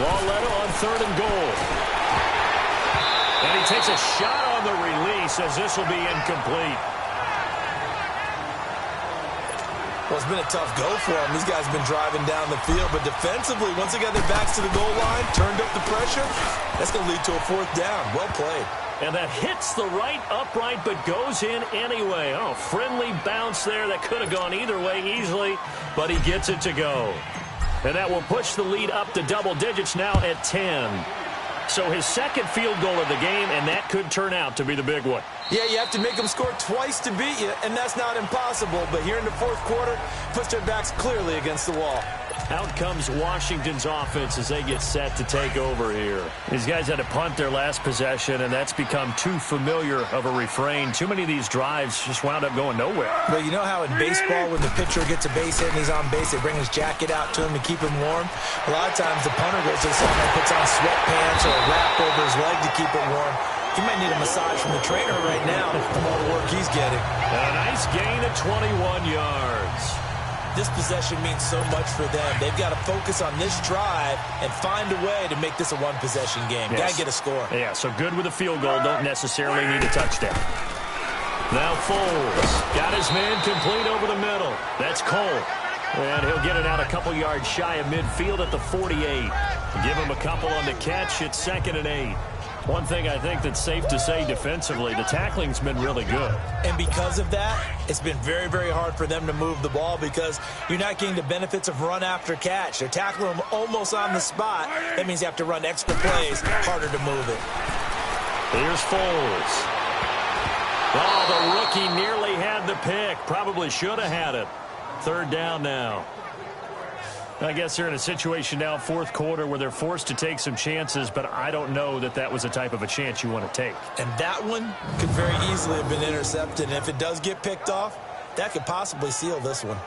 Lauletta on third and goal. And he takes a shot on the release as this will be incomplete. Well, it's been a tough go for them. These guys have been driving down the field, but defensively, once they got their backs to the goal line, turned up the pressure, that's going to lead to a fourth down. Well played. And that hits the right upright but goes in anyway. Oh, friendly bounce there that could have gone either way easily, but he gets it to go. And that will push the lead up to double digits now at 10. So his second field goal of the game, and that could turn out to be the big one. Yeah, you have to make them score twice to beat you, and that's not impossible. But here in the fourth quarter, puts their backs clearly against the wall. Out comes Washington's offense as they get set to take over here. These guys had to punt their last possession, and that's become too familiar of a refrain. Too many of these drives just wound up going nowhere. Well, you know how in baseball, when the pitcher gets a base hit and he's on base, they bring his jacket out to him to keep him warm? A lot of times the punter goes to the side and puts on sweatpants or a wrap over his leg to keep it warm. He might need a massage from the trainer right now from all the work he's getting. A nice gain of 21 yards. This possession means so much for them. They've got to focus on this drive and find a way to make this a one-possession game. Yes. Got to get a score. Yeah, so good with a field goal. Don't necessarily need a touchdown. Now Foles got his man complete over the middle. That's Cole. And he'll get it out a couple yards shy of midfield at the 48. Give him a couple on the catch. It's 2nd and 8. One thing I think that's safe to say defensively, the tackling's been really good. And because of that, it's been very, very hard for them to move the ball because you're not getting the benefits of run after catch. They're tackling them almost on the spot. That means you have to run extra plays, harder to move it. Here's Foles. Oh, the rookie nearly had the pick. Probably should have had it. 3rd down now. I guess they're in a situation now, fourth quarter, where they're forced to take some chances, but I don't know that that was the type of a chance you want to take. And that one could very easily have been intercepted. And if it does get picked off, that could possibly seal this one.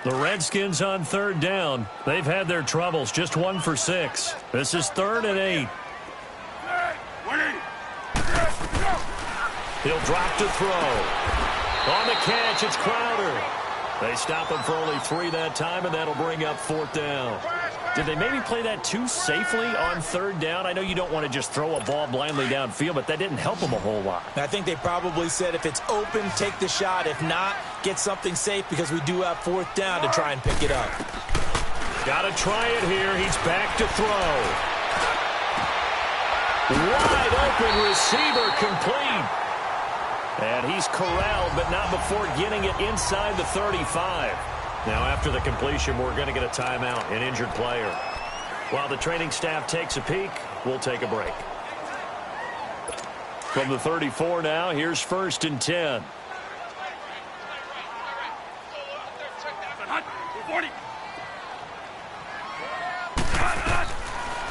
The Redskins on 3rd down. They've had their troubles, just 1 for 6. This is 3rd and 8. He'll drop to throw. On the catch, it's Crowder. They stop him for only 3 that time, and that'll bring up 4th down. Did they maybe play that too safely on 3rd down? I know you don't want to just throw a ball blindly downfield, but that didn't help them a whole lot. I think they probably said if it's open, take the shot. If not, get something safe because we do have 4th down to try and pick it up. Got to try it here. He's back to throw. Wide open receiver complete. And he's corralled, but not before getting it inside the 35. Now, after the completion, we're going to get a timeout, an injured player. While the training staff takes a peek, we'll take a break. From the 34 now, here's 1st and 10.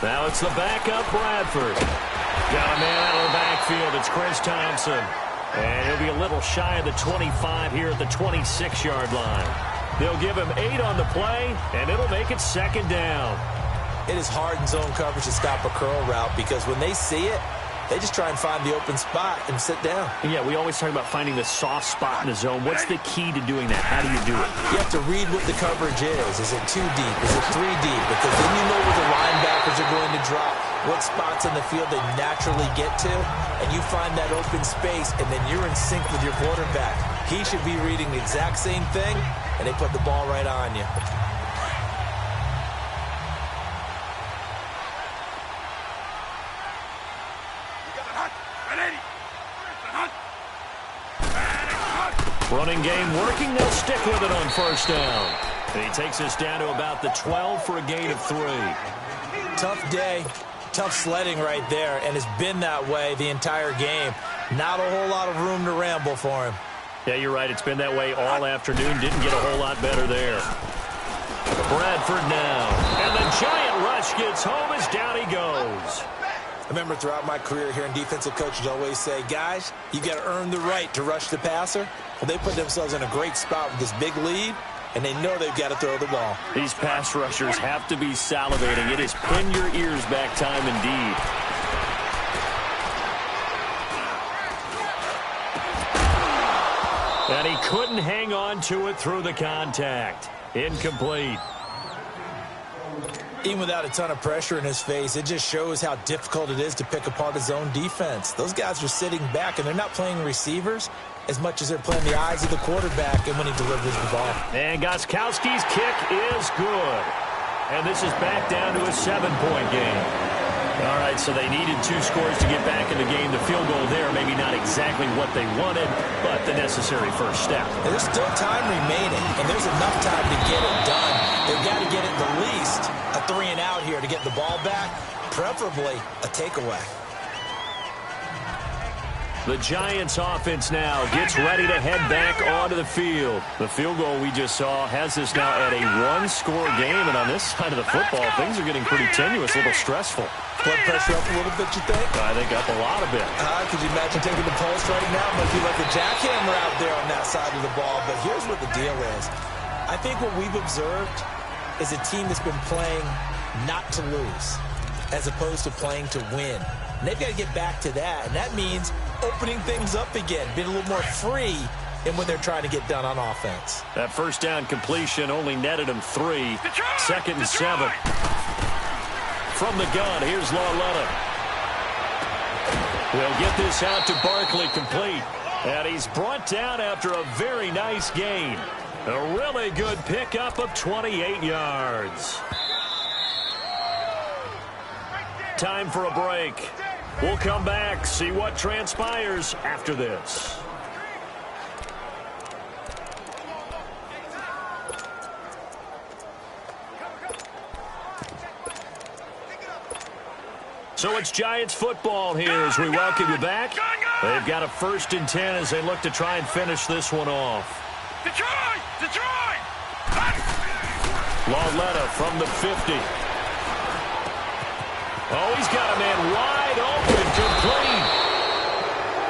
Now it's the backup Bradford. Got a man out of the backfield. It's Chris Thompson. And he'll be a little shy of the 25 here at the 26-yard line. They'll give him 8 on the play, and it'll make it 2nd down. It is hard in zone coverage to stop a curl route because when they see it, they just try and find the open spot and sit down. Yeah, we always talk about finding the soft spot in the zone. What's the key to doing that? How do you do it? You have to read what the coverage is. Is it 2 deep? Is it 3 deep? Because then you know where the linebackers are going to drop, what spots in the field they naturally get to, and you find that open space, and then you're in sync with your quarterback. He should be reading the exact same thing, and they put the ball right on you. Running game working. They'll stick with it on 1st down. And he takes us down to about the 12 for a gain of 3. Tough day, tough sledding right there, and it's been that way the entire game. Not a whole lot of room to ramble for him. Yeah, you're right. It's been that way all afternoon. Didn't get a whole lot better there. Bradford now. And the giant rush gets home as down he goes. I remember throughout my career here in defensive coaches always say, guys, you got to earn the right to rush the passer. Well, they put themselves in a great spot with this big lead, and they know they've got to throw the ball. These pass rushers have to be salivating. It is pin your ears back time indeed. And he couldn't hang on to it through the contact. Incomplete. Even without a ton of pressure in his face, it just shows how difficult it is to pick apart his own defense. Those guys are sitting back, and they're not playing receivers as much as they're playing the eyes of the quarterback and when he delivers the ball. And Gostkowski's kick is good. And this is back down to a 7-point game. All right, so they needed 2 scores to get back in the game. The field goal there, maybe not exactly what they wanted, but the necessary first step. There's still time remaining, and there's enough time to get it done. They've got to get it the least a 3-and-out here to get the ball back, preferably a takeaway. The Giants offense now gets ready to head back onto the field. The field goal we just saw has us now at a 1-score game, and on this side of the football, things are getting pretty tenuous, a little stressful. Blood pressure up a little bit, you think? I think up a lot of it. Could you imagine taking the pulse right now? Might be like a jackhammer out there on that side of the ball, but here's what the deal is. I think what we've observed is a team that's been playing not to lose as opposed to playing to win. And they've got to get back to that, and that means opening things up again, being a little more free in what they're trying to get done on offense. That first down completion only netted them 3. Second and 7. From the gun, here's Lauletta. We'll get this out to Barkley, complete. And he's brought down after a very nice gain. A really good pickup of 28 yards. Time for a break. We'll come back, see what transpires after this. So it's Giants football here as we welcome you back. They've got a 1st and 10 as they look to try and finish this one off. Detroit! Detroit! Lauletta from the 50. Oh, he's got a man wide open, complete.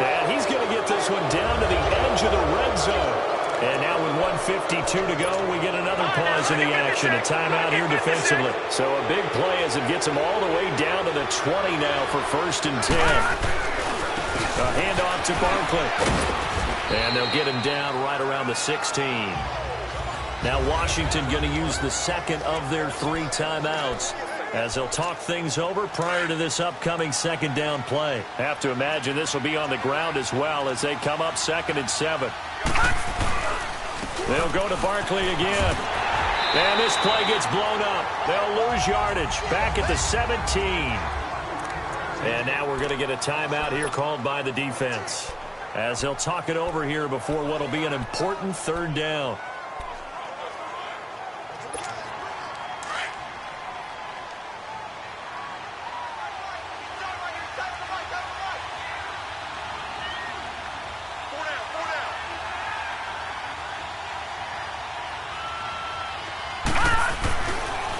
And he's going to get this one down to the edge of the red zone. And now with 1:52 to go, we get another pause in the action. A timeout here defensively. So a big play as it gets them all the way down to the 20 now for 1st and 10. A handoff to Barkley. And they'll get him down right around the 16. Now Washington going to use the second of their 3 timeouts as they'll talk things over prior to this upcoming 2nd down play. Have to imagine this will be on the ground as well as they come up 2nd and 7. They'll go to Barkley again. And this play gets blown up. They'll lose yardage back at the 17. And now we're going to get a timeout here called by the defense as they'll talk it over here before what will be an important 3rd down.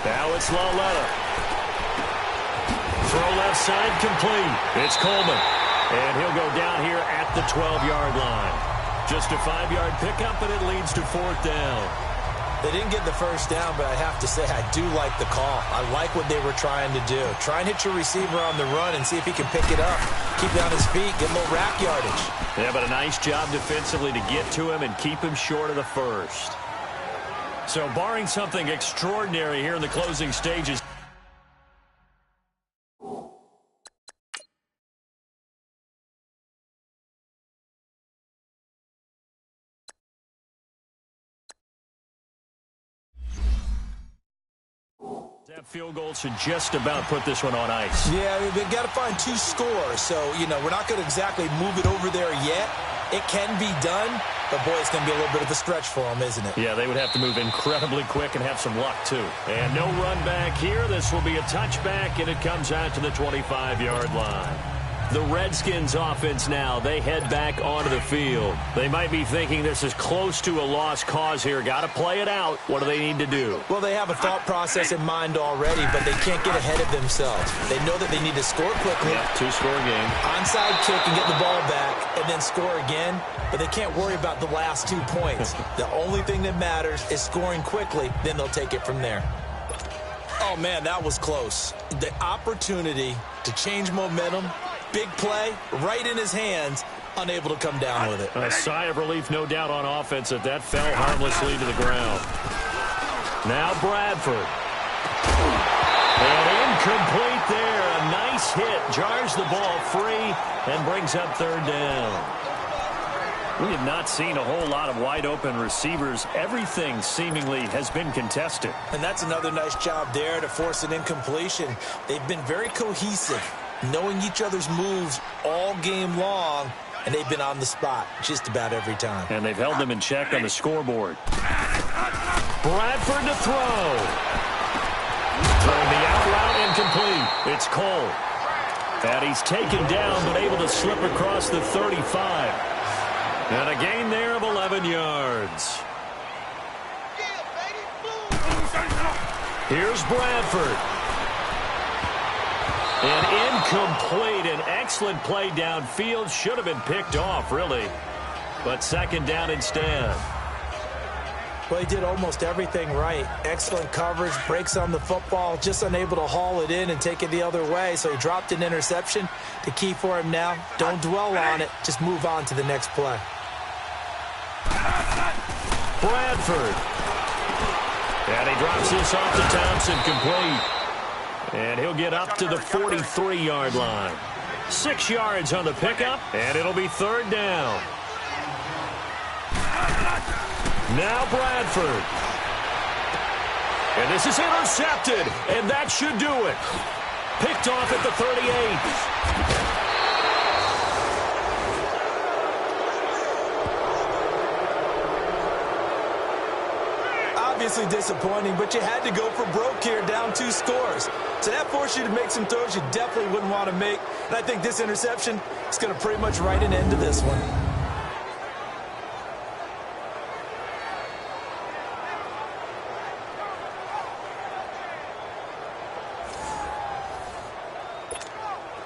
Now it's Lauletta. Throw left side complete. It's Coleman. And he'll go down here at the 12-yard line. Just a 5-yard pickup, and it leads to 4th down. They didn't get the 1st down, but I have to say I do like the call. I like what they were trying to do. Try and hit your receiver on the run and see if he can pick it up. Keep it on his feet, get a little rack yardage. Yeah, but a nice job defensively to get to him and keep him short of the 1st. So barring something extraordinary here in the closing stages. That field goal should just about put this one on ice. Yeah, we've got to find 2 scores. So, we're not going to exactly move it over there yet. It can be done, but, boy, it's going to be a little bit of a stretch for them, isn't it? Yeah, they would have to move incredibly quick and have some luck, too. And no run back here. This will be a touchback, and it comes out to the 25-yard line. The Redskins offense now, they head back onto the field. They might be thinking this is close to a lost cause here. Got to play it out. What do they need to do? Well, they have a thought process in mind already, but they can't get ahead of themselves. They know that they need to score quickly. Yeah, 2-score game. Onside kick and get the ball back and then score again, but they can't worry about the last 2 points. The only thing that matters is scoring quickly, then they'll take it from there. Oh, man, that was close. The opportunity to change momentum, big play, right in his hands, unable to come down with it. A sigh of relief, no doubt, on offense that fell harmlessly to the ground. Now Bradford. Incomplete there. A nice hit. Jars the ball free and brings up third down. We have not seen a whole lot of wide-open receivers. Everything seemingly has been contested. And that's another nice job there to force an incompletion. They've been very cohesive, knowing each other's moves all game long, and they've been on the spot just about every time. And they've held them in check on the scoreboard. Bradford to throw. Throwing the out route incomplete. It's Cole. And he's taken down but able to slip across the 35. And a gain there of 11 yards. Here's Bradford. And incomplete. An excellent play downfield. Should have been picked off, really. But second down instead. Well, he did almost everything right. Excellent coverage, breaks on the football, just unable to haul it in and take it the other way. So he dropped an interception. The key for him now, don't dwell on it. Just move on to the next play. Bradford. And he drops this off to Thompson, complete. And he'll get up to the 43-yard line. 6 yards on the pickup, and it'll be third down. Now Bradford. And this is intercepted, and that should do it. Picked off at the 38. Obviously disappointing, but you had to go for broke here, down 2 scores. So that forced you to make some throws you definitely wouldn't want to make. And I think this interception is going to pretty much write an end to this one.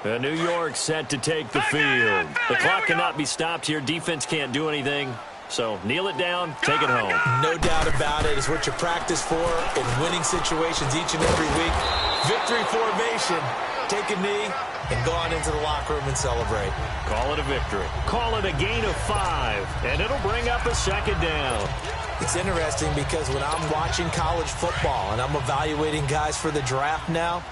And New York set to take the field. The clock cannot be stopped here. Defense can't do anything. So kneel it down, take it home. No doubt about it. It's what you practice for in winning situations each and every week. Victory formation. Take a knee and go on into the locker room and celebrate. Call it a victory. Call it a gain of 5. And it'll bring up a second down. It's interesting because when I'm watching college football and I'm evaluating guys for the draft now,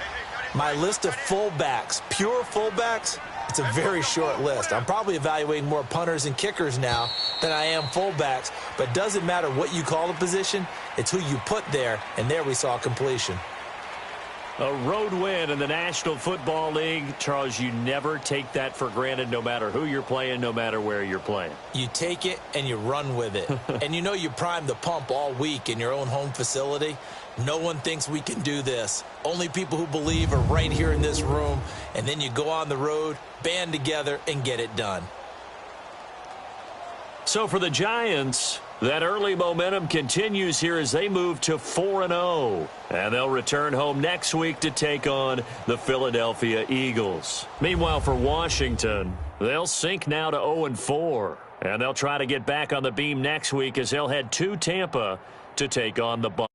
my list of fullbacks, pure fullbacks, it's a very short list. I'm probably evaluating more punters and kickers now than I am fullbacks, but it doesn't matter what you call the position, it's who you put there, and there we saw completion. A road win in the National Football League. Charles, you never take that for granted no matter who you're playing, no matter where you're playing. You take it and you run with it. And you know you primed the pump all week in your own home facility. No one thinks we can do this. Only people who believe are right here in this room. And then you go on the road, band together, and get it done. So for the Giants, that early momentum continues here as they move to 4-0. And they'll return home next week to take on the Philadelphia Eagles. Meanwhile, for Washington, they'll sink now to 0-4. And they'll try to get back on the beam next week as they'll head to Tampa to take on the Bucs.